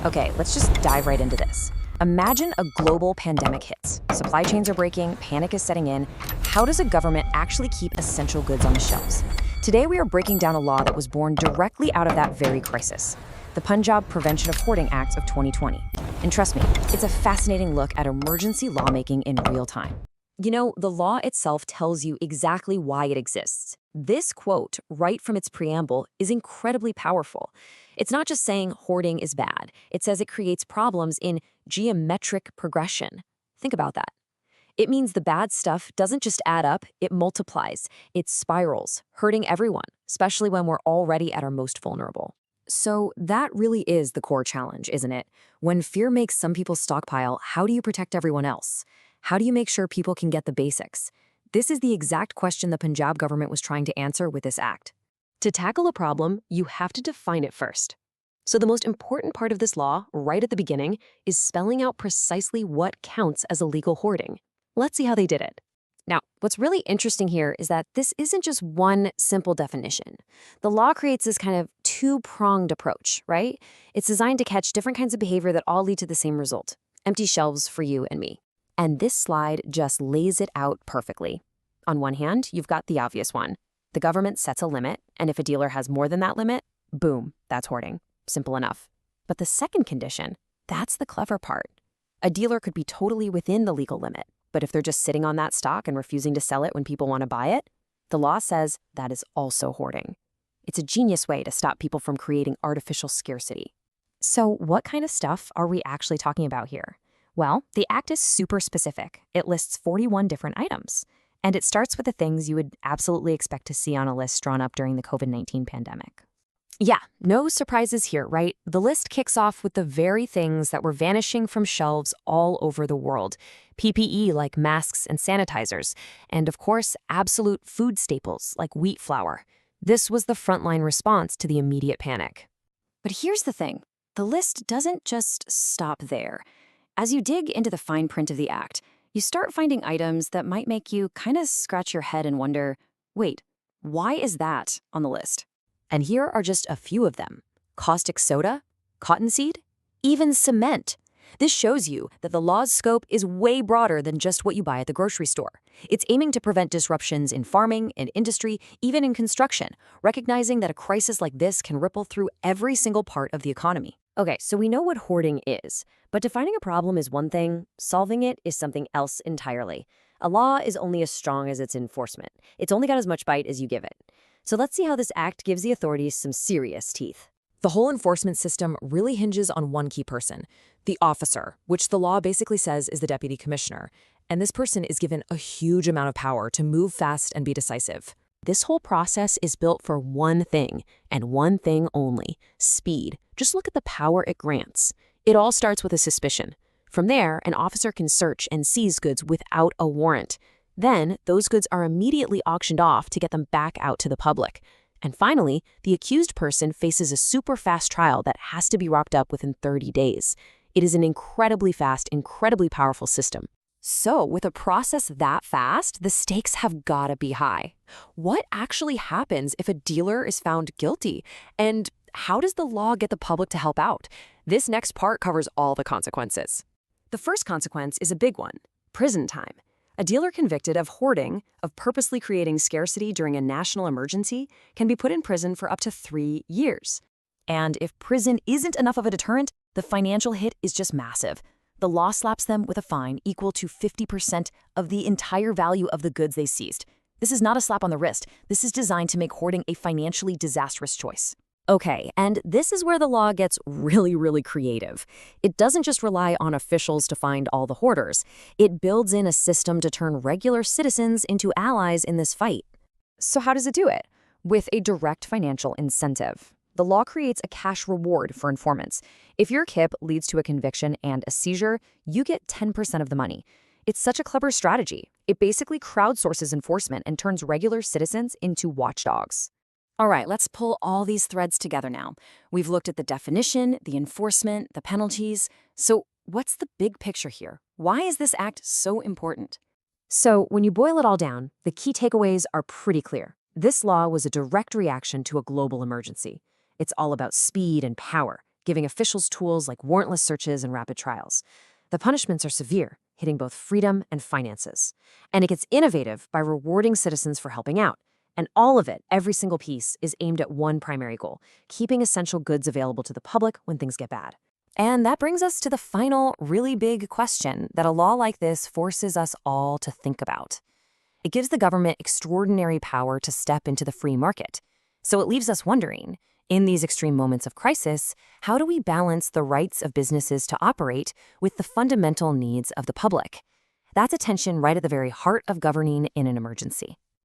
Okay, let's just dive right into this. Imagine a global pandemic hits. Supply chains are breaking, panic is setting in. How does a government actually keep essential goods on the shelves? Today, we are breaking down a law that was born directly out of that very crisis, the Punjab Prevention of Hoarding Act of 2020. And trust me, it's a fascinating look at emergency lawmaking in real time. You know, the law itself tells you exactly why it exists. This quote, right from its preamble, is incredibly powerful. It's not just saying hoarding is bad. It says it creates problems in geometric progression. Think about that. It means the bad stuff doesn't just add up, it multiplies, it spirals, hurting everyone, especially when we're already at our most vulnerable. So that really is the core challenge, isn't it? When fear makes some people stockpile, how do you protect everyone else? How do you make sure people can get the basics? This is the exact question the Punjab government was trying to answer with this act. To tackle a problem, you have to define it first. So the most important part of this law, right at the beginning, is spelling out precisely what counts as illegal hoarding. Let's see how they did it. Now, what's really interesting here is that this isn't just one simple definition. The law creates this kind of two-pronged approach, right? It's designed to catch different kinds of behavior that all lead to the same result: empty shelves for you and me. And this slide just lays it out perfectly. On one hand, you've got the obvious one. The government sets a limit, and if a dealer has more than that limit, boom, that's hoarding. Simple enough. But the second condition, that's the clever part. A dealer could be totally within the legal limit, but if they're just sitting on that stock and refusing to sell it when people want to buy it, the law says that is also hoarding. It's a genius way to stop people from creating artificial scarcity. So what kind of stuff are we actually talking about here? Well, the act is super specific. It lists 41 different items. And it starts with the things you would absolutely expect to see on a list drawn up during the COVID-19 pandemic. Yeah, no surprises here, right? The list kicks off with the very things that were vanishing from shelves all over the world. PPE like masks and sanitizers. And of course, absolute food staples like wheat flour. This was the frontline response to the immediate panic. But here's the thing. The list doesn't just stop there. As you dig into the fine print of the act, you start finding items that might make you kind of scratch your head and wonder, wait, why is that on the list? And here are just a few of them: caustic soda, cottonseed, even cement. This shows you that the law's scope is way broader than just what you buy at the grocery store. It's aiming to prevent disruptions in farming and industry, even in construction, recognizing that a crisis like this can ripple through every single part of the economy. Okay, so we know what hoarding is, but defining a problem is one thing, solving it is something else entirely. A law is only as strong as its enforcement. It's only got as much bite as you give it. So let's see how this act gives the authorities some serious teeth. The whole enforcement system really hinges on one key person, the officer, which the law basically says is the deputy commissioner. And this person is given a huge amount of power to move fast and be decisive. This whole process is built for one thing, and one thing only: speed. Just look at the power it grants. It all starts with a suspicion. From there, an officer can search and seize goods without a warrant. Then, those goods are immediately auctioned off to get them back out to the public. And finally, the accused person faces a super fast trial that has to be wrapped up within 30 days. It is an incredibly fast, incredibly powerful system. So, with a process that fast, the stakes have gotta be high. What actually happens if a dealer is found guilty? And how does the law get the public to help out? This next part covers all the consequences. The first consequence is a big one: prison time. A dealer convicted of hoarding, of purposely creating scarcity during a national emergency, can be put in prison for up to 3 years. And if prison isn't enough of a deterrent, the financial hit is just massive. The law slaps them with a fine equal to 50% of the entire value of the goods they seized. This is not a slap on the wrist. This is designed to make hoarding a financially disastrous choice. Okay, and this is where the law gets really creative. It doesn't just rely on officials to find all the hoarders. It builds in a system to turn regular citizens into allies in this fight. So how does it do it? With a direct financial incentive. The law creates a cash reward for informants. If your KIP leads to a conviction and a seizure, you get 10% of the money. It's such a clever strategy. It basically crowdsources enforcement and turns regular citizens into watchdogs. All right, let's pull all these threads together now. We've looked at the definition, the enforcement, the penalties. So what's the big picture here? Why is this act so important? So when you boil it all down, the key takeaways are pretty clear. This law was a direct reaction to a global emergency. It's all about speed and power, giving officials tools like warrantless searches and rapid trials. The punishments are severe, hitting both freedom and finances. And it gets innovative by rewarding citizens for helping out. And all of it, every single piece, is aimed at one primary goal: keeping essential goods available to the public when things get bad. And that brings us to the final, really big question that a law like this forces us all to think about. It gives the government extraordinary power to step into the free market. So it leaves us wondering, in these extreme moments of crisis, how do we balance the rights of businesses to operate with the fundamental needs of the public? That's a tension right at the very heart of governing in an emergency.